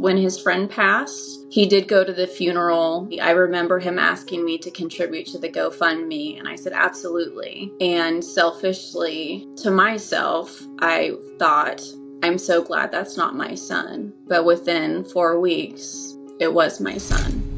When his friend passed, he did go to the funeral. I remember him asking me to contribute to the GoFundMe, and I said, absolutely. And selfishly, to myself, I thought, I'm so glad that's not my son. But within 4 weeks, it was my son.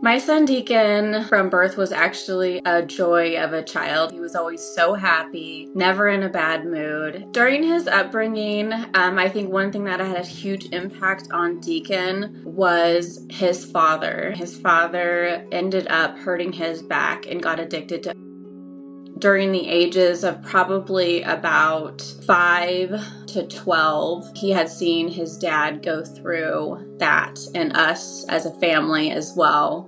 My son Deacon from birth was actually a joy of a child. He was always so happy, never in a bad mood. During his upbringing, I think one thing that had a huge impact on Deacon was his father. His father ended up hurting his back and got addicted to during the ages of probably about 5 to 12, he had seen his dad go through that and us as a family as well.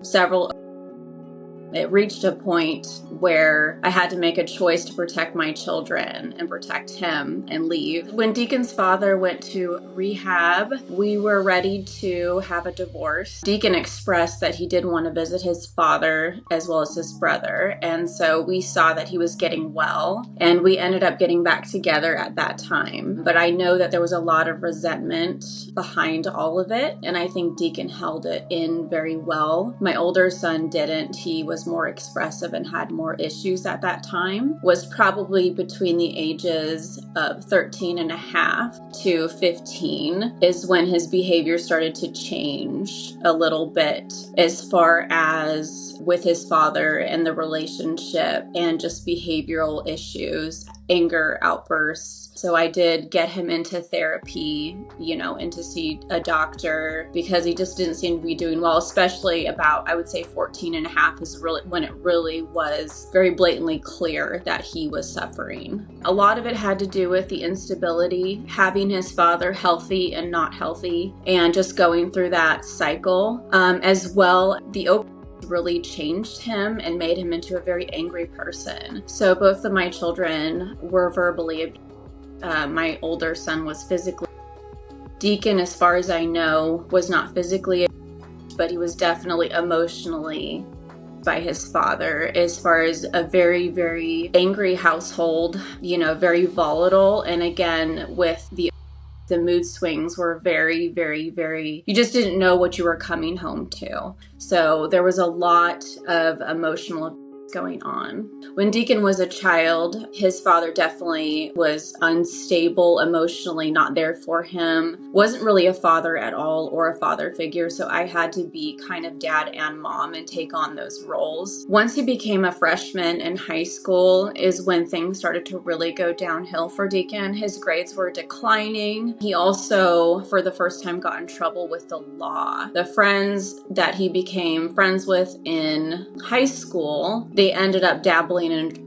It reached a point where I had to make a choice to protect my children and protect him and leave. When Deacon's father went to rehab, we were ready to have a divorce. Deacon expressed that he did want to visit his father as well as his brother. And so we saw that he was getting well, and we ended up getting back together at that time. But I know that there was a lot of resentment behind all of it, and I think Deacon held it in very well. My older son didn't. He was more expressive and had more issues at that time. Was probably between the ages of 13 and a half to 15 is when his behavior started to change a little bit as far as with his father and the relationship and just behavioral issues, anger outbursts. So I did get him into therapy, and to see a doctor because he just didn't seem to be doing well, especially about, I would say 14 and a half is really when it really was very blatantly clear that he was suffering. A lot of it had to do with the instability, having his father healthy and not healthy, and just going through that cycle. As well, the really changed him and made him into a very angry person. So both of my children were verbally abused. My older son was physically. Deacon, as far as I know, was not physically abused, but he was definitely emotionally by his father, as far as a very, very angry household, very volatile. And again, with the mood swings were very, very, very, you just didn't know what you were coming home to. So there was a lot of emotional going on. When Deacon was a child, his father definitely was unstable emotionally, not there for him, wasn't really a father at all or a father figure. So I had to be kind of dad and mom and take on those roles. Once he became a freshman in high school is when things started to really go downhill for Deacon. His grades were declining. He also, for the first time, got in trouble with the law. The friends that he became friends with in high school, they ended up dabbling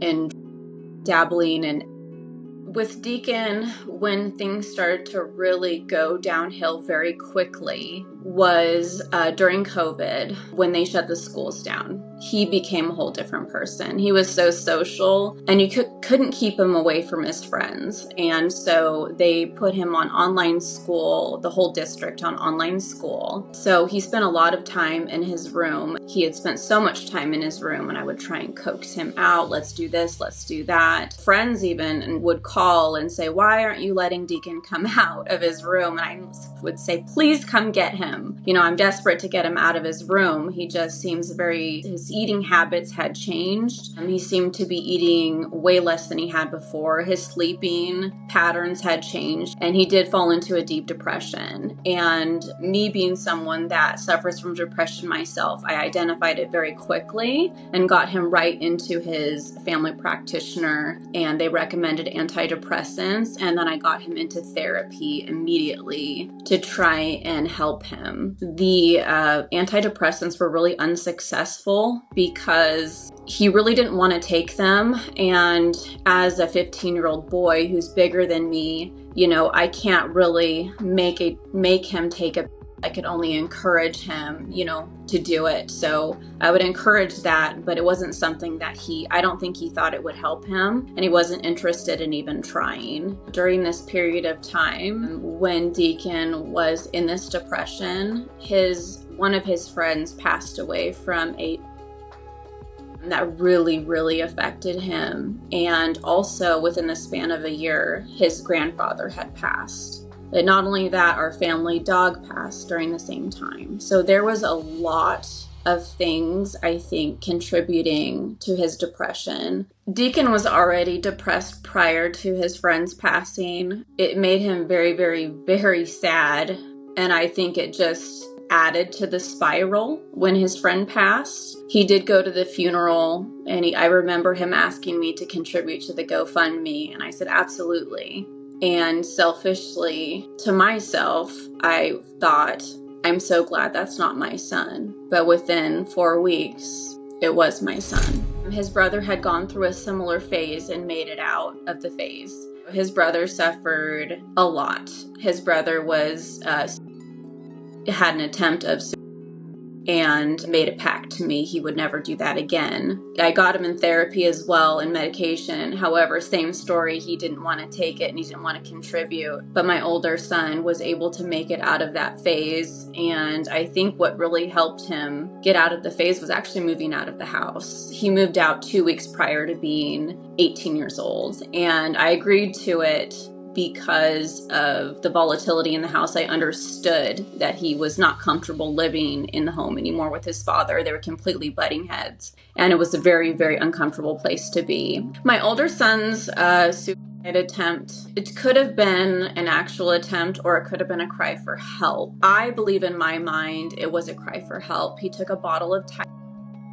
with Deacon. When things started to really go downhill very quickly was during COVID, when they shut the schools down. He became a whole different person. He was so social, and you couldn't keep him away from his friends. And so they put him on online school, the whole district on online school. So he spent a lot of time in his room. He had spent so much time in his room, and I would try and coax him out. Let's do this, let's do that. Friends even would call and say, why aren't you letting Deacon come out of his room? And I would say, please come get him. I'm desperate to get him out of his room. He just seems his eating habits had changed. He seemed to be eating way less than he had before. His sleeping patterns had changed, and he did fall into a deep depression. And me being someone that suffers from depression myself, I identified it very quickly and got him right into his family practitioner, and they recommended antidepressants. And then I got him into therapy immediately to try and help him. The antidepressants were really unsuccessful because he really didn't want to take them. And as a 15-year-old boy who's bigger than me, I can't really make him take it. I could only encourage him, to do it. So I would encourage that, but it wasn't something that I don't think he thought it would help him, and he wasn't interested in even trying. During this period of time, when Deacon was in this depression, one of his friends passed away from That really, really affected him. And also within the span of a year, his grandfather had passed. And not only that, our family dog passed during the same time. So there was a lot of things, I think, contributing to his depression. Deacon was already depressed prior to his friend's passing. It made him very, very, very sad. And I think it just added to the spiral when his friend passed. He did go to the funeral, and I remember him asking me to contribute to the GoFundMe, and I said, absolutely. And selfishly, to myself, I thought, I'm so glad that's not my son. But within 4 weeks, it was my son. His brother had gone through a similar phase and made it out of the phase. His brother suffered a lot. His brother had an attempt of suicide and made a pact to me he would never do that again. I got him in therapy as well and medication. However, same story, he didn't want to take it and he didn't want to contribute. But my older son was able to make it out of that phase. And I think what really helped him get out of the phase was actually moving out of the house. He moved out 2 weeks prior to being 18 years old. And I agreed to it because of the volatility in the house. I understood that he was not comfortable living in the home anymore with his father. They were completely butting heads, and it was a very, very uncomfortable place to be. My older son's suicide attempt, it could have been an actual attempt or it could have been a cry for help. I believe in my mind it was a cry for help. He took a bottle of Tylenol.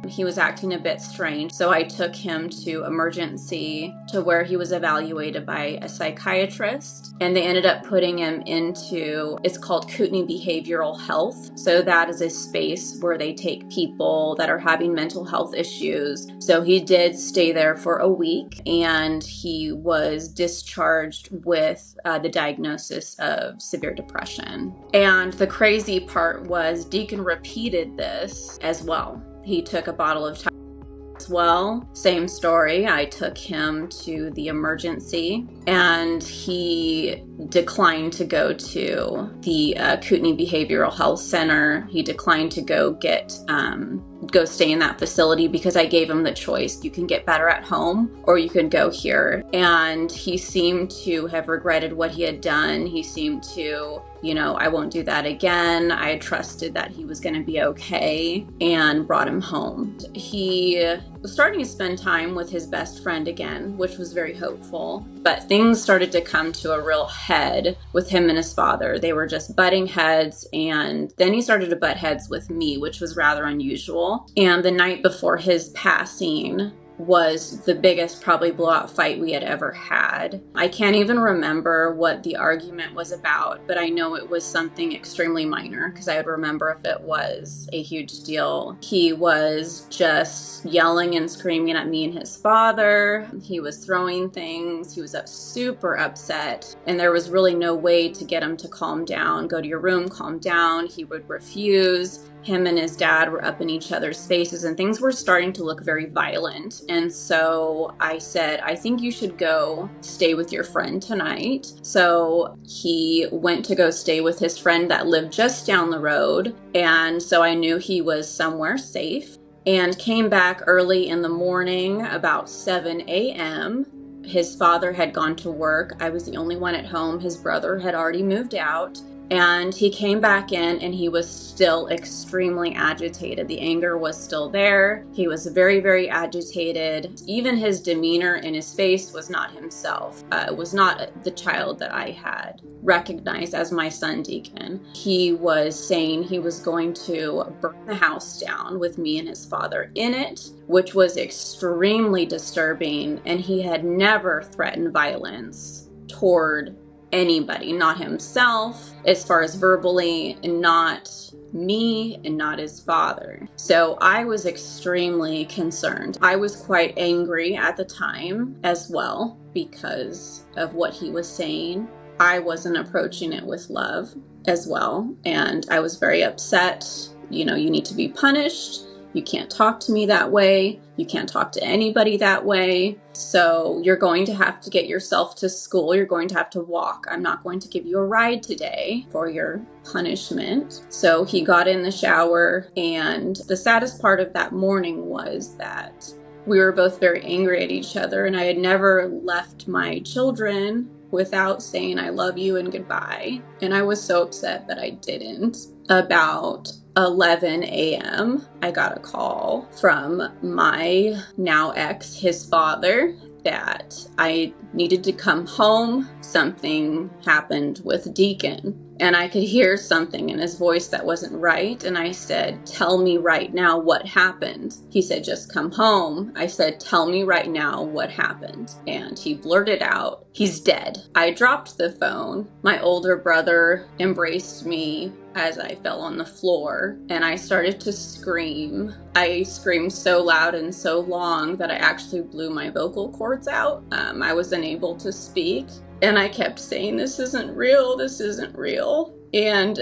He was acting a bit strange, so I took him to emergency to where he was evaluated by a psychiatrist, and they ended up putting him into, it's called Kootenai Behavioral Health. So that is a space where they take people that are having mental health issues. So he did stay there for a week, and he was discharged with the diagnosis of severe depression. And the crazy part was Deacon repeated this as well. He took a bottle of Tylenol as well. Same story. I took him to the emergency and he declined to go to the Kootenai Behavioral Health Center. He declined to go stay in that facility because I gave him the choice. You can get better at home or you can go here. And he seemed to have regretted what he had done. He seemed to, I won't do that again. I trusted that he was going to be okay and brought him home. He was starting to spend time with his best friend again, which was very hopeful. But things started to come to a real head with him and his father. They were just butting heads, and then he started to butt heads with me, which was rather unusual. And the night before his passing was the biggest probably blowout fight we had ever had. I can't even remember what the argument was about, but I know it was something extremely minor because I would remember if it was a huge deal. He was just yelling and screaming at me and his father. He was throwing things. He was super upset, and there was really no way to get him to calm down. Go to your room, calm down. He would refuse. Him and his dad were up in each other's faces, and things were starting to look very violent. And so I said, I think you should go stay with your friend tonight. So he went to go stay with his friend that lived just down the road. And so I knew he was somewhere safe, and came back early in the morning, about 7 a.m. His father had gone to work. I was the only one at home. His brother had already moved out. And he came back in and he was still extremely agitated. The anger was still there. He was very, very agitated. Even his demeanor and his face was not himself. It was not the child that I had recognized as my son, Deacon. He was saying he was going to burn the house down with me and his father in it, which was extremely disturbing. And he had never threatened violence toward anybody, not himself, as far as verbally, and not me, and not his father. So I was extremely concerned. I was quite angry at the time as well because of what he was saying. I wasn't approaching it with love as well, and I was very upset. You need to be punished. You can't talk to me that way. You can't talk to anybody that way. So you're going to have to get yourself to school. You're going to have to walk. I'm not going to give you a ride today for your punishment. So he got in the shower, and the saddest part of that morning was that we were both very angry at each other, and I had never left my children without saying I love you and goodbye. And I was so upset that I didn't. About 11 a.m., I got a call from my now ex, his father, that I needed to come home. Something happened with Deacon. And I could hear something in his voice that wasn't right. And I said, tell me right now what happened. He said, just come home. I said, tell me right now what happened. And he blurted out, he's dead. I dropped the phone. My older brother embraced me as I fell on the floor, and I started to scream. I screamed so loud and so long that I actually blew my vocal cords out. I was unable to speak. And I kept saying, this isn't real, this isn't real. And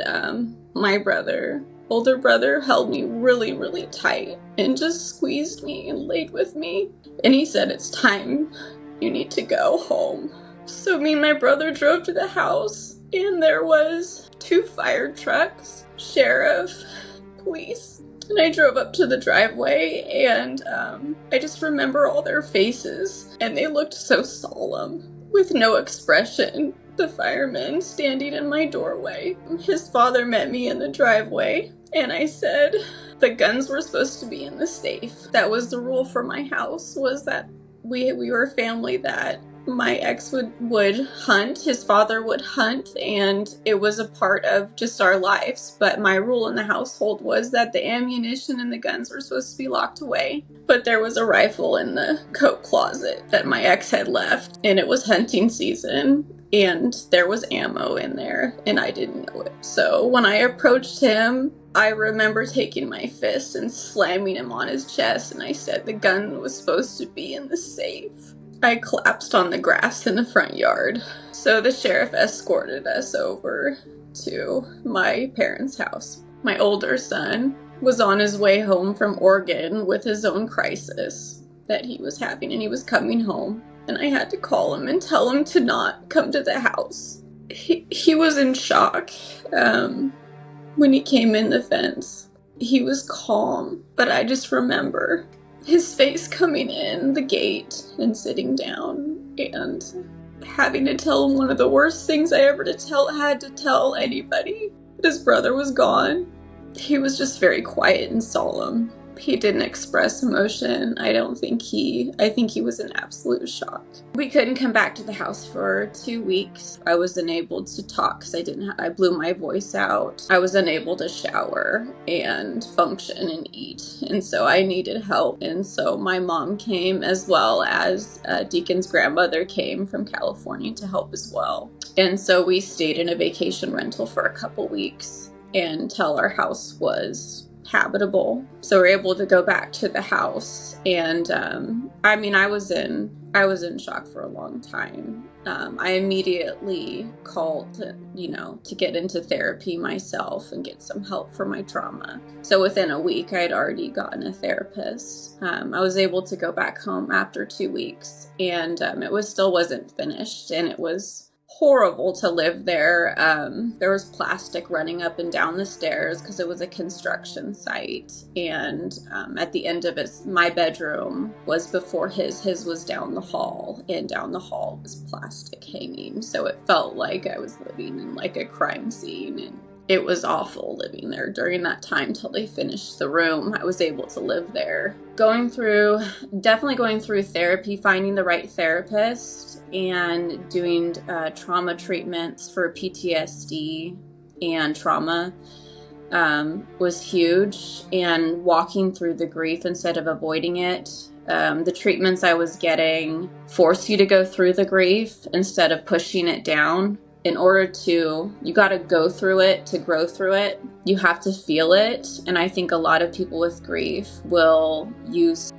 my older brother, held me really, really tight and just squeezed me and laid with me. And he said, it's time, you need to go home. So me and my brother drove to the house, and there was 2 fire trucks, sheriff, police. And I drove up to the driveway, and I just remember all their faces, and they looked so solemn, with no expression. The fireman standing in my doorway. His father met me in the driveway, and I said the guns were supposed to be in the safe. That was the rule for my house, was that we were a family that my ex would hunt, his father would hunt, and it was a part of just our lives. But my rule in the household was that the ammunition and the guns were supposed to be locked away. But there was a rifle in the coat closet that my ex had left, and it was hunting season, and there was ammo in there, and I didn't know it. So when I approached him, I remember taking my fist and slamming him on his chest, and I said the gun was supposed to be in the safe. I collapsed on the grass in the front yard. So the sheriff escorted us over to my parents' house. My older son was on his way home from Oregon with his own crisis that he was having, and he was coming home. And I had to call him and tell him to not come to the house. He was in shock when he came in the fence. He was calm, but I just remember his face coming in the gate and sitting down and having to tell him one of the worst things I ever had to tell anybody. His brother was gone. He was just very quiet and solemn. He didn't express emotion. I think he was in absolute shock. We couldn't come back to the house for 2 weeks. I was unable to talk because I blew my voice out. I was unable to shower and function and eat. And so I needed help. And so my mom came, as well as Deacon's grandmother came from California to help as well. And so we stayed in a vacation rental for a couple weeks until our house was habitable. So we're able to go back to the house, and I was in shock for a long time. I immediately called to get into therapy myself and get some help for my trauma. So within a week I'd already gotten a therapist. I was able to go back home after 2 weeks, and it still wasn't finished, and it was horrible to live there. There was plastic running up and down the stairs because it was a construction site, and at the end of it, my bedroom was before his was down the hall, and down the hall was plastic hanging, so it felt like I was living in like a crime scene, and it was awful living there during that time till they finished the room. I was able to live there. Definitely going through therapy, finding the right therapist, and doing trauma treatments for PTSD and trauma was huge, and walking through the grief instead of avoiding it. The treatments I was getting force you to go through the grief instead of pushing it down. You got to go through it to grow through it. You have to feel it. And I think a lot of people with grief will use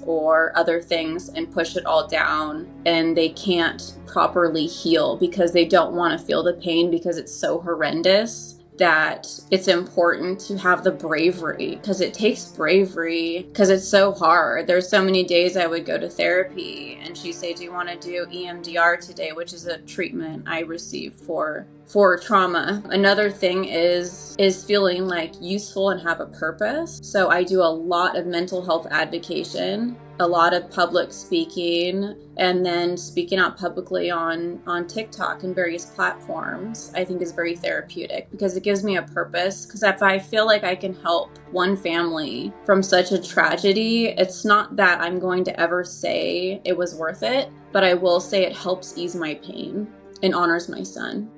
or other things and push it all down, and they can't properly heal because they don't want to feel the pain because it's so horrendous. that it's important to have the bravery, because it takes bravery, because it's so hard. There's so many days I would go to therapy and she'd say, do you want to do EMDR today, which is a treatment I receive for trauma. Another thing is feeling like useful and have a purpose. So I do a lot of mental health advocacy, a lot of public speaking, and then speaking out publicly on TikTok and various platforms, I think is very therapeutic, because it gives me a purpose. Because if I feel like I can help one family from such a tragedy, it's not that I'm going to ever say it was worth it, but I will say it helps ease my pain and honors my son.